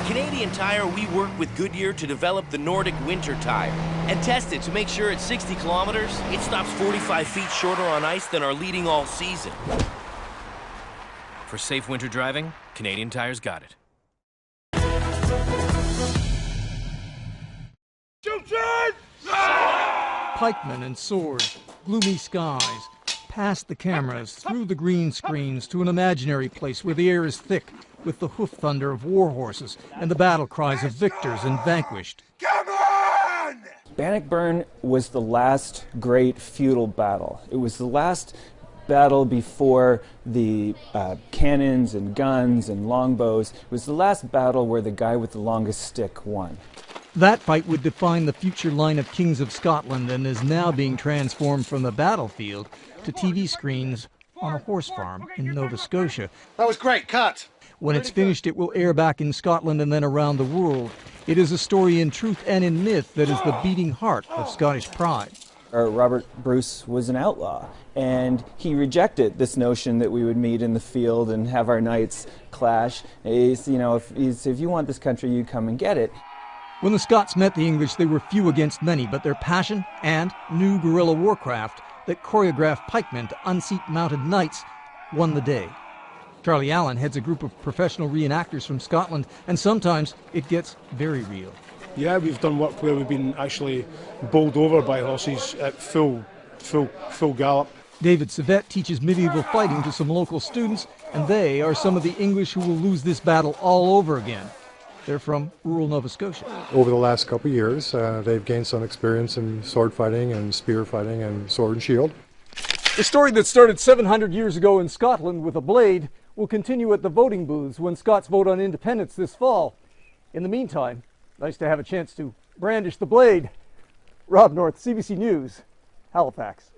Canadian Tire, we work with Goodyear to develop the Nordic winter tire and test it to make sure at 60 kilometers, it stops 45 feet shorter on ice than our leading all season. For safe winter driving, Canadian Tire's got it. Pikemen and swords, gloomy skies, past the cameras, through the green screens to an imaginary place where the air is thick with the hoof thunder of war horses and the battle cries of victors and vanquished. Come on! Bannockburn was the last great feudal battle. It was the last battle before the cannons and guns and longbows. It was the last battle where the guy with the longest stick won. That fight would define the future line of kings of Scotland and is now being transformed from the battlefield to TV screens on a horse farm in Nova Scotia. That was great, cut! When it's finished, it will air back in Scotland and then around the world. It is a story in truth and in myth that is the beating heart of Scottish pride. Robert Bruce was an outlaw, and he rejected this notion that we would meet in the field and have our knights clash. If you want this country, you come and get it. When the Scots met the English, they were few against many, but their passion and new guerrilla warcraft that choreographed pikemen to unseat mounted knights won the day. Charlie Allen heads a group of professional reenactors from Scotland, and sometimes it gets very real. Yeah, we've done work where we've been actually bowled over by horses at full gallop. David Savette teaches medieval fighting to some local students, and they are some of the English who will lose this battle all over again. They're from rural Nova Scotia. Over the last couple of years, they've gained some experience in sword fighting and spear fighting and sword and shield. The story that started 700 years ago in Scotland with a blade will continue at the voting booths when Scots vote on independence this fall. In the meantime, nice to have a chance to brandish the blade. Rob North, CBC News, Halifax.